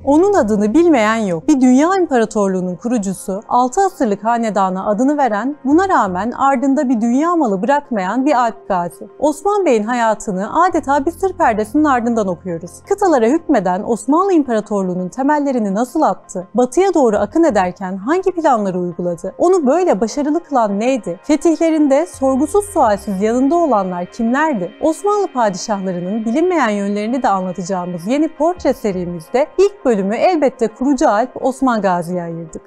Onun adını bilmeyen yok. Bir dünya imparatorluğunun kurucusu, 6 asırlık hanedana adını veren, buna rağmen ardında bir dünya malı bırakmayan bir Alp gazi. Osman Bey'in hayatını adeta bir sır perdesinin ardından okuyoruz. Kıtalara hükmeden Osmanlı İmparatorluğu'nun temellerini nasıl attı? Batıya doğru akın ederken hangi planları uyguladı? Onu böyle başarılı kılan neydi? Fetihlerinde sorgusuz sualsiz yanında olanlar kimlerdi? Osmanlı padişahlarının bilinmeyen yönlerini de anlatacağımız yeni portre serimizde ilk bölümü elbette kurucu Alp Osman Gazi'ye ayırdık.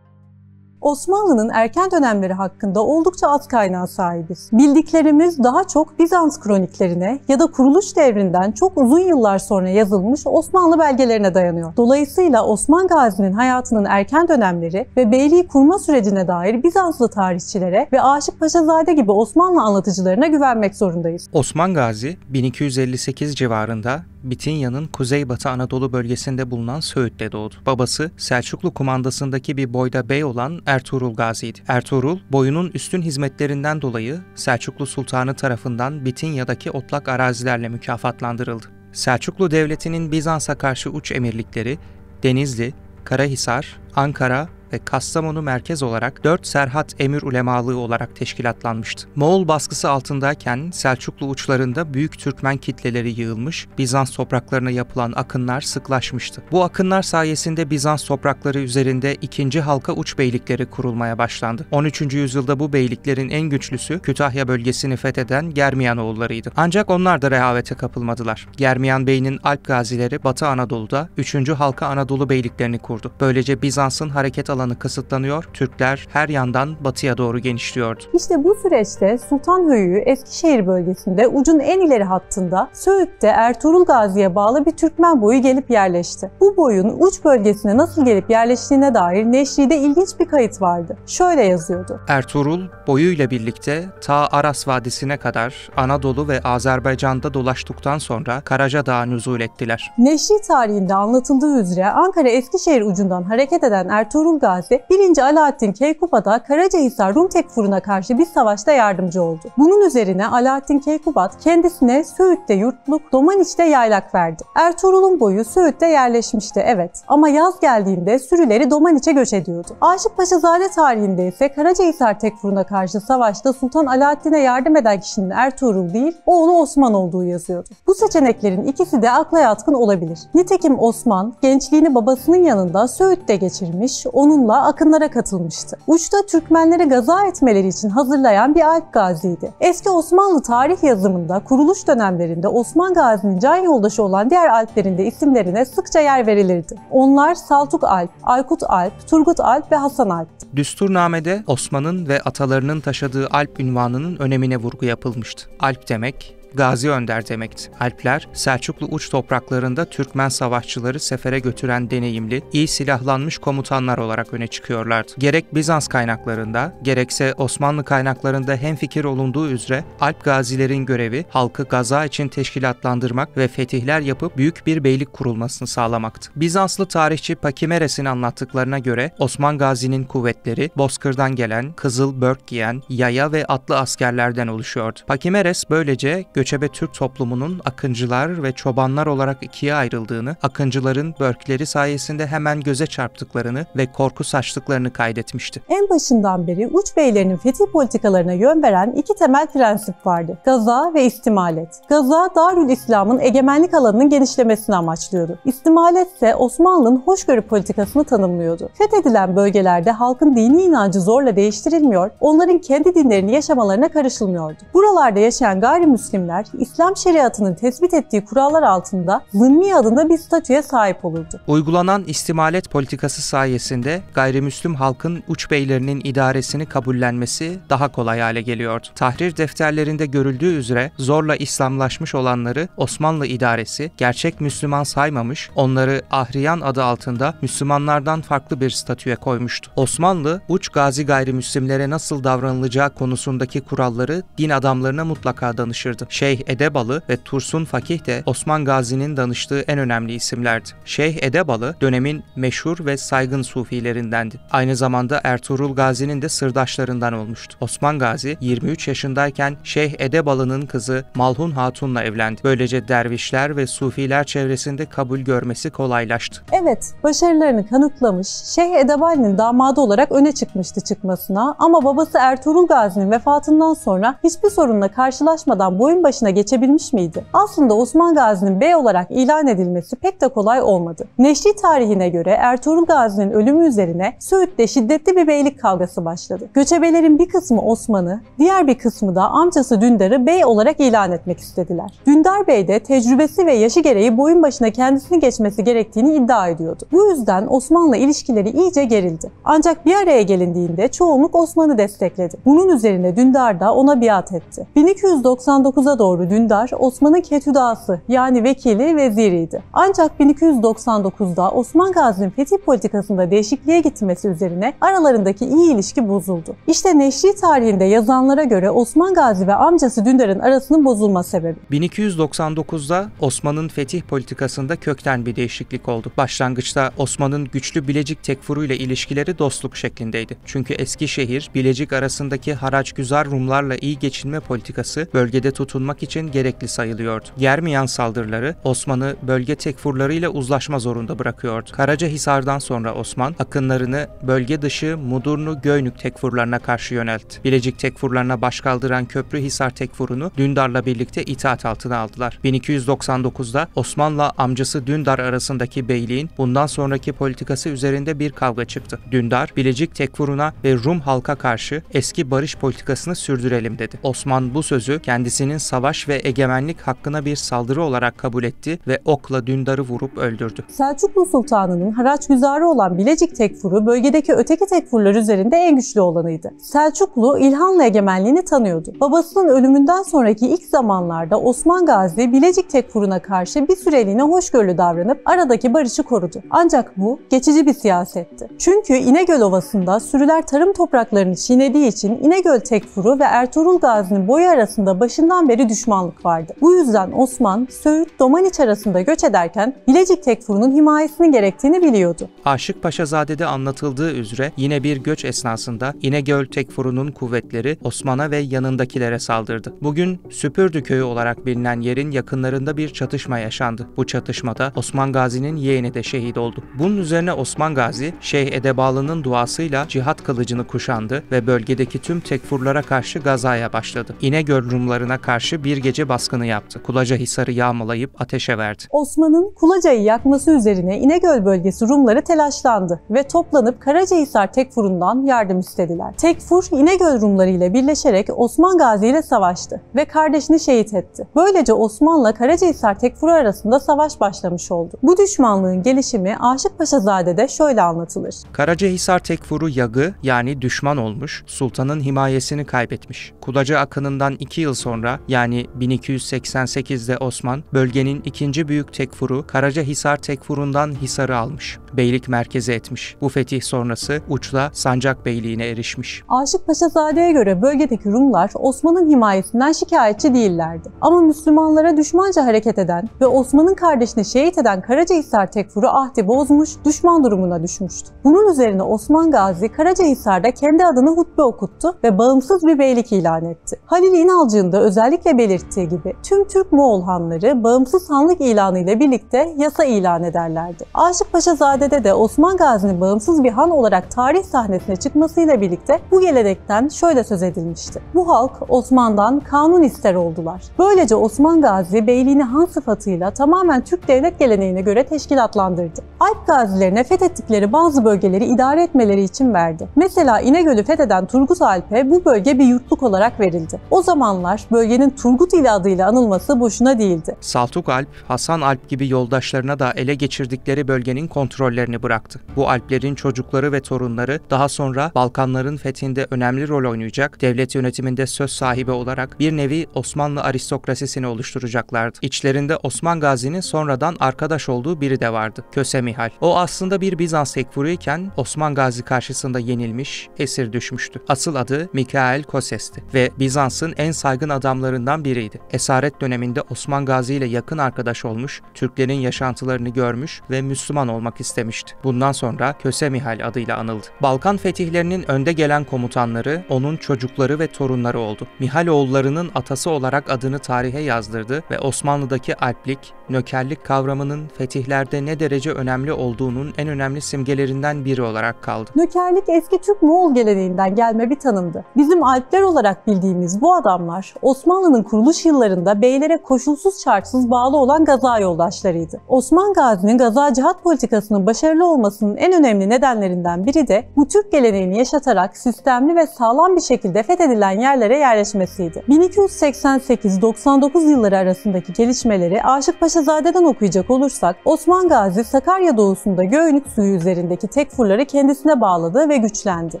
Osmanlı'nın erken dönemleri hakkında oldukça az kaynağa sahibiz. Bildiklerimiz daha çok Bizans kroniklerine ya da kuruluş devrinden çok uzun yıllar sonra yazılmış Osmanlı belgelerine dayanıyor. Dolayısıyla Osman Gazi'nin hayatının erken dönemleri ve beyliği kurma sürecine dair Bizanslı tarihçilere ve Aşık Paşazade gibi Osmanlı anlatıcılarına güvenmek zorundayız. Osman Gazi 1258 civarında Bitinya'nın kuzeybatı Anadolu bölgesinde bulunan Söğüt'te doğdu. Babası Selçuklu kumandasındaki bir boyda bey olan Ertuğrul Gazi'ydi. Ertuğrul, boyunun üstün hizmetlerinden dolayı Selçuklu Sultanı tarafından Bitinya'daki otlak arazilerle mükafatlandırıldı. Selçuklu Devleti'nin Bizans'a karşı uç emirlikleri Denizli, Karahisar, Ankara ve Kastamonu merkez olarak 4 serhat emir ulemalığı olarak teşkilatlanmıştı. Moğol baskısı altındayken Selçuklu uçlarında büyük Türkmen kitleleri yığılmış, Bizans topraklarına yapılan akınlar sıklaşmıştı. Bu akınlar sayesinde Bizans toprakları üzerinde ikinci halka uç beylikleri kurulmaya başlandı. 13. yüzyılda bu beyliklerin en güçlüsü Kütahya bölgesini fetheden Germiyanoğullarıydı. Ancak onlar da rehavete kapılmadılar. Germiyan Bey'in Alp gazileri Batı Anadolu'da 3. halka Anadolu beyliklerini kurdu. Böylece Bizans'ın hareket alanı kısıtlanıyor, Türkler her yandan batıya doğru genişliyordu. İşte bu süreçte Sultanhöyük'ü Eskişehir bölgesinde ucun en ileri hattında Söğüt'te Ertuğrul Gazi'ye bağlı bir Türkmen boyu gelip yerleşti. Bu boyun uç bölgesine nasıl gelip yerleştiğine dair Neşri'de ilginç bir kayıt vardı. Şöyle yazıyordu. Ertuğrul boyuyla birlikte ta Aras Vadisi'ne kadar Anadolu ve Azerbaycan'da dolaştıktan sonra Karaca Dağ'a nüzul ettiler. Neşri tarihinde anlatıldığı üzere Ankara Eskişehir ucundan hareket eden Ertuğrul Gazi 1. Alaaddin Keykubat'a Karacahisar Rum Tekfur'una karşı bir savaşta yardımcı oldu. Bunun üzerine Alaaddin Keykubat kendisine Söğüt'te yurtluk, Domaniç'te yaylak verdi. Ertuğrul'un boyu Söğüt'te yerleşmişti, evet. Ama yaz geldiğinde sürüleri Domaniç'e göç ediyordu. Aşık Paşazade tarihinde ise Karacahisar Tekfur'una karşı savaşta Sultan Alaaddin'e yardım eden kişinin Ertuğrul değil, oğlu Osman olduğu yazıyordu. Bu seçeneklerin ikisi de akla yatkın olabilir. Nitekim Osman, gençliğini babasının yanında Söğüt'te geçirmiş, onunla akınlara katılmıştı. Uçta Türkmenleri gaza etmeleri için hazırlayan bir Alp Gazi'ydi. Eski Osmanlı tarih yazımında kuruluş dönemlerinde Osman Gazi'nin can yoldaşı olan diğer Alplerin de isimlerine sıkça yer verilirdi. Onlar Saltuk Alp, Aykut Alp, Turgut Alp ve Hasan Alp'ti. Düsturnamede Osman'ın ve atalarının taşıdığı Alp unvanının önemine vurgu yapılmıştı. Alp demek, Gazi Önder demekti. Alpler, Selçuklu uç topraklarında Türkmen savaşçıları sefere götüren deneyimli, iyi silahlanmış komutanlar olarak öne çıkıyorlardı. Gerek Bizans kaynaklarında, gerekse Osmanlı kaynaklarında hemfikir olunduğu üzere Alp gazilerin görevi halkı gaza için teşkilatlandırmak ve fetihler yapıp büyük bir beylik kurulmasını sağlamaktı. Bizanslı tarihçi Pakimeres'in anlattıklarına göre Osman Gazi'nin kuvvetleri Bozkır'dan gelen, kızıl börk giyen, yaya ve atlı askerlerden oluşuyordu. Pakimeres böylece göçebe Türk toplumunun akıncılar ve çobanlar olarak ikiye ayrıldığını, akıncıların börkleri sayesinde hemen göze çarptıklarını ve korku saçtıklarını kaydetmişti. En başından beri uç beylerinin fetih politikalarına yön veren iki temel prensip vardı. Gaza ve istimalet. Gaza, Darül İslam'ın egemenlik alanının genişlemesini amaçlıyordu. İstimalet ise Osmanlı'nın hoşgörü politikasını tanımlıyordu. Fethedilen bölgelerde halkın dini inancı zorla değiştirilmiyor, onların kendi dinlerini yaşamalarına karışılmıyordu. Buralarda yaşayan gayrimüslimler, İslam şeriatının tespit ettiği kurallar altında zımmi adında bir statüye sahip olurdu. Uygulanan istimalet politikası sayesinde gayrimüslim halkın uç beylerinin idaresini kabullenmesi daha kolay hale geliyordu. Tahrir defterlerinde görüldüğü üzere zorla İslamlaşmış olanları Osmanlı idaresi gerçek Müslüman saymamış, onları Ahriyan adı altında Müslümanlardan farklı bir statüye koymuştu. Osmanlı, uç gazi gayrimüslimlere nasıl davranılacağı konusundaki kuralları din adamlarına mutlaka danışırdı. Şeyh Edebalı ve Tursun Fakih de Osman Gazi'nin danıştığı en önemli isimlerdi. Şeyh Edebalı dönemin meşhur ve saygın sufilerindendi. Aynı zamanda Ertuğrul Gazi'nin de sırdaşlarından olmuştu. Osman Gazi 23 yaşındayken Şeyh Edebalı'nın kızı Malhun Hatun'la evlendi. Böylece dervişler ve sufiler çevresinde kabul görmesi kolaylaştı. Evet, başarılarını kanıtlamış, Şeyh Edebalı'nın damadı olarak öne çıkmıştı çıkmasına ama babası Ertuğrul Gazi'nin vefatından sonra hiçbir sorunla karşılaşmadan boyun başına geçebilmiş miydi? Aslında Osman Gazi'nin bey olarak ilan edilmesi pek de kolay olmadı. Neşri tarihine göre Ertuğrul Gazi'nin ölümü üzerine Söğüt'te şiddetli bir beylik kavgası başladı. Göçebelerin bir kısmı Osman'ı, diğer bir kısmı da amcası Dündar'ı bey olarak ilan etmek istediler. Dündar Bey de tecrübesi ve yaşı gereği boyun başına kendisini geçmesi gerektiğini iddia ediyordu. Bu yüzden Osman'la ilişkileri iyice gerildi. Ancak bir araya gelindiğinde çoğunluk Osman'ı destekledi. Bunun üzerine Dündar da ona biat etti. 1299'a doğru Dündar, Osman'ın ketüdası yani vekili veziriydi. Ancak 1299'da Osman Gazi'nin fetih politikasında değişikliğe gitmesi üzerine aralarındaki iyi ilişki bozuldu. İşte Neşri tarihinde yazanlara göre Osman Gazi ve amcası Dündar'ın arasının bozulma sebebi. 1299'da Osman'ın fetih politikasında kökten bir değişiklik oldu. Başlangıçta Osman'ın güçlü Bilecik Tekfuru ile ilişkileri dostluk şeklindeydi. Çünkü Eskişehir, Bilecik arasındaki haraçgüzar Rumlarla iyi geçinme politikası bölgede tutunmak için gerekli sayılıyordu. Germiyan saldırıları Osman'ı bölge tekfurlarıyla uzlaşma zorunda bırakıyordu. Karacahisar'dan sonra Osman akınlarını bölge dışı Mudurnu, Göynük tekfurlarına karşı yöneltti. Bilecik tekfurlarına baş kaldıran Köprühisar tekfurunu Dündar'la birlikte itaat altına aldılar. 1299'da Osman'la amcası Dündar arasındaki beyliğin bundan sonraki politikası üzerinde bir kavga çıktı. Dündar, Bilecik tekfuruna ve Rum halka karşı eski barış politikasını sürdürelim dedi. Osman bu sözü kendisinin savaş ve egemenlik hakkına bir saldırı olarak kabul etti ve okla Dündar'ı vurup öldürdü. Selçuklu Sultanı'nın haraçgüzarı olan Bilecik tekfuru bölgedeki öteki tekfurlar üzerinde en güçlü olanıydı. Selçuklu İlhanlı egemenliğini tanıyordu. Babasının ölümünden sonraki ilk zamanlarda Osman Gazi Bilecik tekfuruna karşı bir süreliğine hoşgörülü davranıp aradaki barışı korudu. Ancak bu geçici bir siyasetti. Çünkü İnegöl Ovası'nda sürüler tarım topraklarını çiğnediği için İnegöl tekfuru ve Ertuğrul Gazi'nin boyu arasında başından beri düşmanlık vardı. Bu yüzden Osman, Söğüt, Domaniç arasında göç ederken Bilecik tekfurunun himayesinin gerektiğini biliyordu. Aşık Paşazade'de anlatıldığı üzere yine bir göç esnasında İnegöl tekfurunun kuvvetleri Osman'a ve yanındakilere saldırdı. Bugün Süpürdü köyü olarak bilinen yerin yakınlarında bir çatışma yaşandı. Bu çatışmada Osman Gazi'nin yeğeni de şehit oldu. Bunun üzerine Osman Gazi, Şeyh Edebalı'nın duasıyla cihat kılıcını kuşandı ve bölgedeki tüm tekfurlara karşı gazaya başladı. İnegöl Rumlarına karşı bir gece baskını yaptı. Kulacahisar'ı yağmalayıp ateşe verdi. Osman'ın Kulaca'yı yakması üzerine İnegöl bölgesi Rumları telaşlandı ve toplanıp Karacahisar tekfurundan yardım istediler. Tekfur, İnegöl Rumları ile birleşerek Osman Gazi ile savaştı ve kardeşini şehit etti. Böylece Osman'la Karacahisar tekfuru arasında savaş başlamış oldu. Bu düşmanlığın gelişimi Aşık Paşazade'de şöyle anlatılır. Karacahisar tekfuru yagı yani düşman olmuş, sultanın himayesini kaybetmiş. Kulaca akınından 2 yıl sonra yani 1288'de Osman, bölgenin ikinci büyük tekfuru Karacahisar tekfurundan Hisar'ı almış. Beylik merkezi etmiş. Bu fetih sonrası Uç'la Sancak Beyliğine erişmiş. Aşık Paşazade'ye göre bölgedeki Rumlar Osman'ın himayesinden şikayetçi değillerdi. Ama Müslümanlara düşmanca hareket eden ve Osman'ın kardeşini şehit eden Karacahisar tekfuru ahdi bozmuş, düşman durumuna düşmüştü. Bunun üzerine Osman Gazi Karacahisar'da kendi adını hutbe okuttu ve bağımsız bir beylik ilan etti. Halil İnalcık'ın da özellikle belirttiği gibi tüm Türk Moğol hanları bağımsız hanlık ilanı ile birlikte yasa ilan ederlerdi. Aşık Paşazade'de de Osman Gazi'nin bağımsız bir han olarak tarih sahnesine çıkmasıyla birlikte bu gelenekten şöyle söz edilmişti. Bu halk Osman'dan kanun ister oldular. Böylece Osman Gazi beyliğini han sıfatıyla tamamen Türk devlet geleneğine göre teşkilatlandırdı. Alp gazilerine fethettikleri bazı bölgeleri idare etmeleri için verdi. Mesela İnegöl'ü fetheden Turgut Alp'e bu bölge bir yurtluk olarak verildi. O zamanlar bölgenin Turgut ili adıyla anılması boşuna değildi. Saltuk Alp, Hasan Alp gibi yoldaşlarına da ele geçirdikleri bölgenin kontrolünü kontrollerini bıraktı. Bu alplerin çocukları ve torunları daha sonra Balkanların fethinde önemli rol oynayacak, devlet yönetiminde söz sahibi olarak bir nevi Osmanlı aristokrasisini oluşturacaklardı. İçlerinde Osman Gazi'nin sonradan arkadaş olduğu biri de vardı. Köse Mihal. O aslında bir Bizans tekfuru iken Osman Gazi karşısında yenilmiş, esir düşmüştü. Asıl adı Mikael Koses'ti ve Bizans'ın en saygın adamlarından biriydi. Esaret döneminde Osman Gazi ile yakın arkadaş olmuş, Türklerin yaşantılarını görmüş ve Müslüman olmak istemişti. Bundan sonra Köse Mihal adıyla anıldı. Balkan fetihlerinin önde gelen komutanları onun çocukları ve torunları oldu. Mihal oğullarının atası olarak adını tarihe yazdırdı ve Osmanlı'daki alplik, nökerlik kavramının fetihlerde ne derece önemli olduğunun en önemli simgelerinden biri olarak kaldı. Nökerlik eski Türk-Moğol geleneğinden gelme bir tanımdı. Bizim Alpler olarak bildiğimiz bu adamlar Osmanlı'nın kuruluş yıllarında beylere koşulsuz şartsız bağlı olan gaza yoldaşlarıydı. Osman Gazi'nin gaza cihat politikasının başarılı olmasının en önemli nedenlerinden biri de bu Türk geleneğini yaşatarak sistemli ve sağlam bir şekilde fethedilen yerlere yerleşmesiydi. 1288-99 yılları arasındaki gelişmeleri Aşıkpaşazade'den okuyacak olursak Osman Gazi Sakarya doğusunda Göynük suyu üzerindeki tekfurları kendisine bağladı ve güçlendi.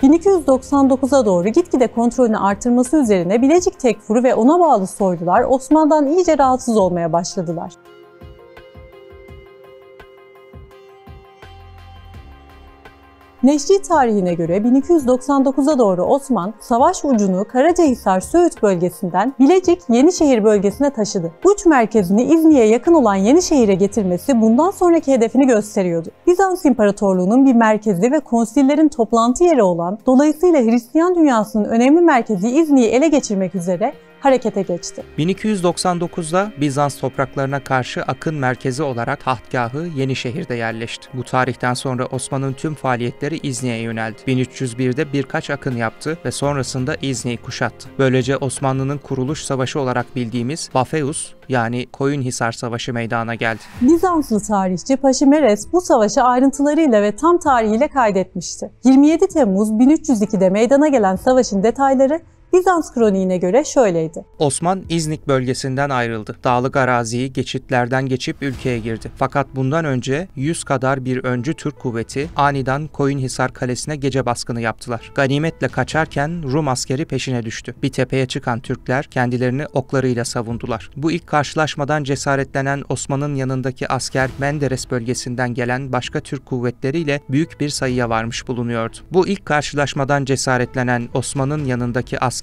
1299'a doğru gitgide kontrolünü artırması üzerine Bilecik tekfuru ve ona bağlı soylular Osman'dan iyice rahatsız olmaya başladılar. Neşri tarihine göre 1299'a doğru Osman, savaş ucunu Karacahisar-Söğüt bölgesinden Bilecik-Yenişehir bölgesine taşıdı. Uç merkezini İznik'e yakın olan Yenişehir'e getirmesi bundan sonraki hedefini gösteriyordu. Bizans İmparatorluğu'nun bir merkezi ve konsillerin toplantı yeri olan, dolayısıyla Hristiyan dünyasının önemli merkezi İznik'i ele geçirmek üzere harekete geçti. 1299'da Bizans topraklarına karşı akın merkezi olarak tahtgahı Yenişehir'de yerleşti. Bu tarihten sonra Osman'ın tüm faaliyetleri İznik'e yöneldi. 1301'de birkaç akın yaptı ve sonrasında İznik'i kuşattı. Böylece Osmanlı'nın kuruluş savaşı olarak bildiğimiz Bafeus yani Koyunhisar Savaşı meydana geldi. Bizanslı tarihçi Paşimeres bu savaşı ayrıntılarıyla ve tam tarihiyle kaydetmişti. 27 Temmuz 1302'de meydana gelen savaşın detayları Bizans kroniğine göre şöyleydi. Osman İznik bölgesinden ayrıldı. Dağlık araziyi geçitlerden geçip ülkeye girdi. Fakat bundan önce 100 kadar bir öncü Türk kuvveti aniden Koyunhisar Kalesi'ne gece baskını yaptılar. Ganimetle kaçarken Rum askeri peşine düştü. Bir tepeye çıkan Türkler kendilerini oklarıyla savundular. Bu ilk karşılaşmadan cesaretlenen Osman'ın yanındaki asker Menderes bölgesinden gelen başka Türk kuvvetleriyle büyük bir sayıya varmış bulunuyordu. Bu ilk karşılaşmadan cesaretlenen Osman'ın yanındaki asker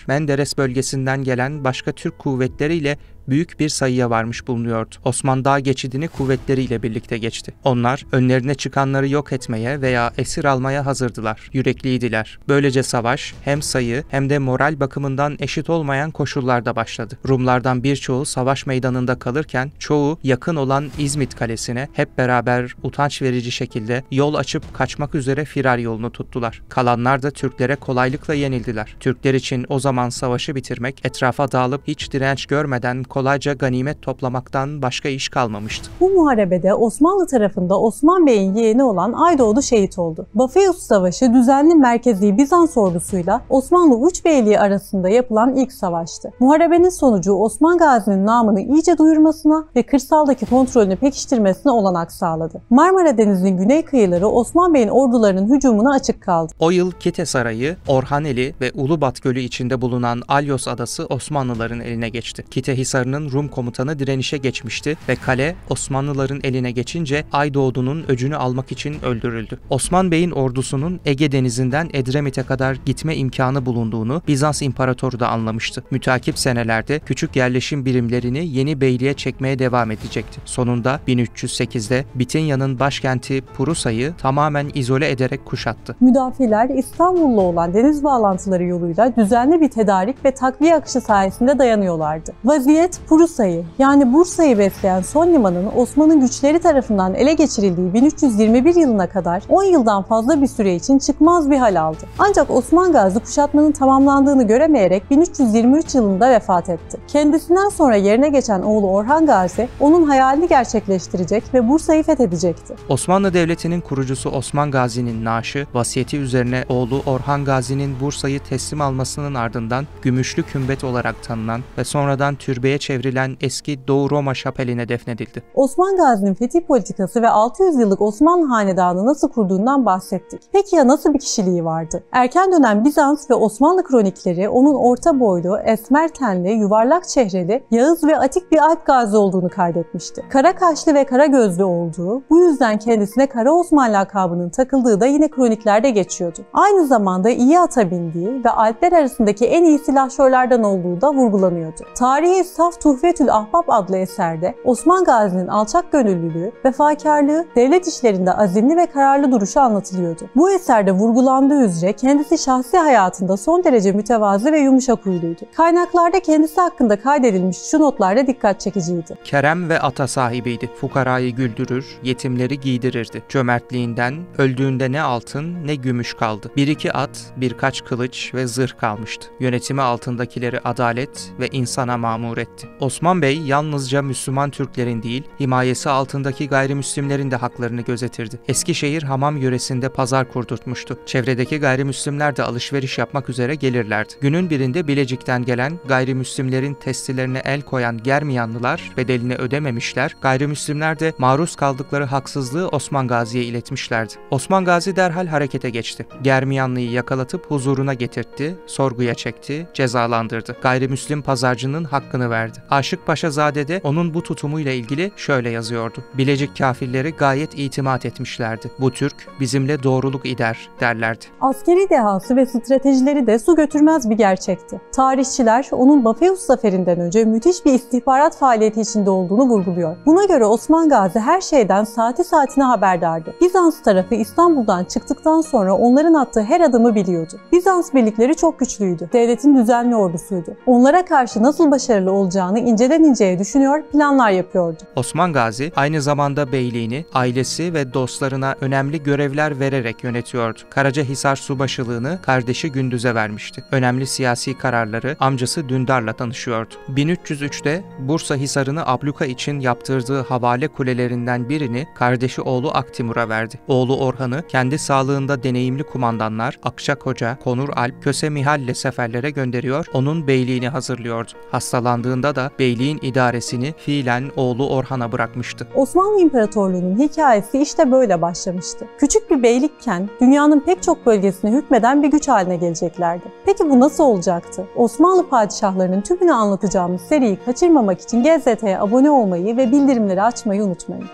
Menderes bölgesinden gelen başka Türk kuvvetleriyle büyük bir sayıya varmış bulunuyordu. Osman dağ geçidini kuvvetleriyle birlikte geçti. Onlar önlerine çıkanları yok etmeye veya esir almaya hazırdılar. Yürekliydiler. Böylece savaş hem sayı hem de moral bakımından eşit olmayan koşullarda başladı. Rumlardan birçoğu savaş meydanında kalırken çoğu yakın olan İzmit Kalesi'ne hep beraber utanç verici şekilde yol açıp kaçmak üzere firar yolunu tuttular. Kalanlar da Türklere kolaylıkla yenildiler. Türkler için o zaman savaşı bitirmek, etrafa dağılıp hiç direnç görmeden kolayca ganimet toplamaktan başka iş kalmamıştı. Bu muharebede Osmanlı tarafında Osman Bey'in yeğeni olan Aydoğdu şehit oldu. Bafeus Savaşı düzenli merkezi Bizans ordusuyla Osmanlı Üç Beyliği arasında yapılan ilk savaştı. Muharebenin sonucu Osman Gazi'nin namını iyice duyurmasına ve kırsaldaki kontrolünü pekiştirmesine olanak sağladı. Marmara Denizi'nin güney kıyıları Osman Bey'in ordularının hücumuna açık kaldı. O yıl Kite Sarayı, Orhaneli ve Ulubat Gölü içinde bulunan Alyos Adası Osmanlıların eline geçti. Kite Hisarı'nın Rum komutanı direnişe geçmişti ve kale Osmanlıların eline geçince Aydoğdu'nun öcünü almak için öldürüldü. Osman Bey'in ordusunun Ege Denizi'nden Edremit'e kadar gitme imkanı bulunduğunu Bizans İmparatoru da anlamıştı. Mütakip senelerde küçük yerleşim birimlerini yeni beyliğe çekmeye devam edecekti. Sonunda 1308'de Bitinya'nın başkenti Purusa'yı tamamen izole ederek kuşattı. Müdafiler İstanbul'la olan deniz bağlantıları yoluyla düzenli bir tedarik ve takviye akışı sayesinde dayanıyorlardı. Vaziyet Purusa'yı yani Bursa'yı besleyen son limanın Osmanlı güçleri tarafından ele geçirildiği 1321 yılına kadar 10 yıldan fazla bir süre için çıkmaz bir hal aldı. Ancak Osman Gazi kuşatmanın tamamlandığını göremeyerek 1323 yılında vefat etti. Kendisinden sonra yerine geçen oğlu Orhan Gazi onun hayalini gerçekleştirecek ve Bursa'yı fethedecekti. Osmanlı Devleti'nin kurucusu Osman Gazi'nin naaşı, vasiyeti üzerine oğlu Orhan Gazi'nin Bursa'yı teslim almasının ardından Gümüşlü Kümbet olarak tanınan ve sonradan türbeye çevrilen eski Doğu Roma şapeline defnedildi. Osman Gazi'nin fetih politikası ve 600 yıllık Osmanlı Hanedanı nasıl kurduğundan bahsettik. Peki ya nasıl bir kişiliği vardı? Erken dönem Bizans ve Osmanlı kronikleri onun orta boylu, esmer tenli, yuvarlak çehreli, Yağız ve atik bir Alp gazi olduğunu kaydetmişti. Kara kaşlı ve kara gözlü olduğu, bu yüzden kendisine Kara Osman lakabının takıldığı da yine kroniklerde geçiyordu. Aynı zamanda iyi ata bindiği ve Alpler arasındaki en iyi silahşörlerden olduğu da vurgulanıyordu. Tarihi Saf Tuhfetül Ahbab adlı eserde Osman Gazi'nin alçak gönüllülüğü, vefakarlığı, devlet işlerinde azimli ve kararlı duruşu anlatılıyordu. Bu eserde vurgulandığı üzere kendisi şahsi hayatında son derece mütevazı ve yumuşak huyluydu. Kaynaklarda kendisi hakkında kaydedilmiş şu notlar da dikkat çekiciydi. Kerem ve ata sahibiydi. Fukarayı güldürür, yetimleri giydirirdi. Cömertliğinden öldüğünde ne altın ne gümüş kaldı. Bir iki at, birkaç kılıç ve zırh kalmıştı. Yönetimi altındakileri adalet ve insana mamur etti. Osman Bey yalnızca Müslüman Türklerin değil, himayesi altındaki gayrimüslimlerin de haklarını gözetirdi. Eskişehir Hamam yöresinde pazar kurdurtmuştu. Çevredeki gayrimüslimler de alışveriş yapmak üzere gelirlerdi. Günün birinde Bilecik'ten gelen gayrimüslimlerin testilerine el koyan Germiyanlılar bedelini ödememişler, gayrimüslimler de maruz kaldıkları haksızlığı Osman Gazi'ye iletmişlerdi. Osman Gazi derhal harekete geçti. Germiyanlıyı yakalatıp huzuruna getirtti, sorguya çekti, cezalandırdı. Gayrimüslim pazarcının hakkını verdi. Aşık Paşazade de onun bu tutumuyla ilgili şöyle yazıyordu. Bilecik kafirleri gayet itimat etmişlerdi. Bu Türk bizimle doğruluk eder derlerdi. Askeri dehası ve stratejileri de su götürmez bir gerçekti. Tarihçiler onun Bafeus zaferinden önce müthiş bir istihbarat faaliyeti içinde olduğunu vurguluyor. Buna göre Osman Gazi her şeyden saati saatine haberdardı. Bizans tarafı İstanbul'dan çıktıktan sonra onların attığı her adımı biliyordu. Bizans birlikleri çok güçlüydü. Devletin düzenli ordusuydu. Onlara karşı nasıl başarılı olacağını inceden inceye düşünüyor, planlar yapıyordu. Osman Gazi aynı zamanda beyliğini, ailesi ve dostlarına önemli görevler vererek yönetiyordu. Karacahisar subaşılığını kardeşi Gündüz'e vermişti. Önemli siyasi kararları amcası Dündar'la danışıyordu. 1303'te Bursa Hisarı'nı abluka için yaptırdığı havale kulelerinden birini kardeşi oğlu Aktimur'a verdi. Oğlu Orhan'ı kendi sağlığında deneyimli kumandanlar Akçak Hoca, Konur Alp, Köse Mihal'le seferlere gönderiyor, onun beyliğini hazırlıyordu. Hastalandığında da beyliğin idaresini fiilen oğlu Orhan'a bırakmıştı. Osmanlı İmparatorluğu'nun hikayesi işte böyle başlamıştı. Küçük bir beylikken dünyanın pek çok bölgesine hükmeden bir güç haline geleceklerdi. Peki bu nasıl olacaktı? Osmanlı padişahlarının tümünü anlatacağımız seriyi kaçırmamak için GZT'ye abone olmayı ve bildirimleri açmayı unutmayın.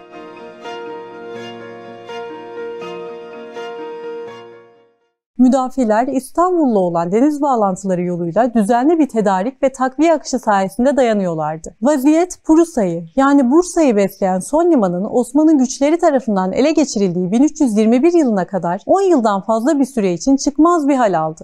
Müdafiler İstanbul'la olan deniz bağlantıları yoluyla düzenli bir tedarik ve takviye akışı sayesinde dayanıyorlardı. Vaziyet Prusa'yı yani Bursa'yı besleyen son limanın Osmanlı güçleri tarafından ele geçirildiği 1321 yılına kadar 10 yıldan fazla bir süre için çıkmaz bir hal aldı.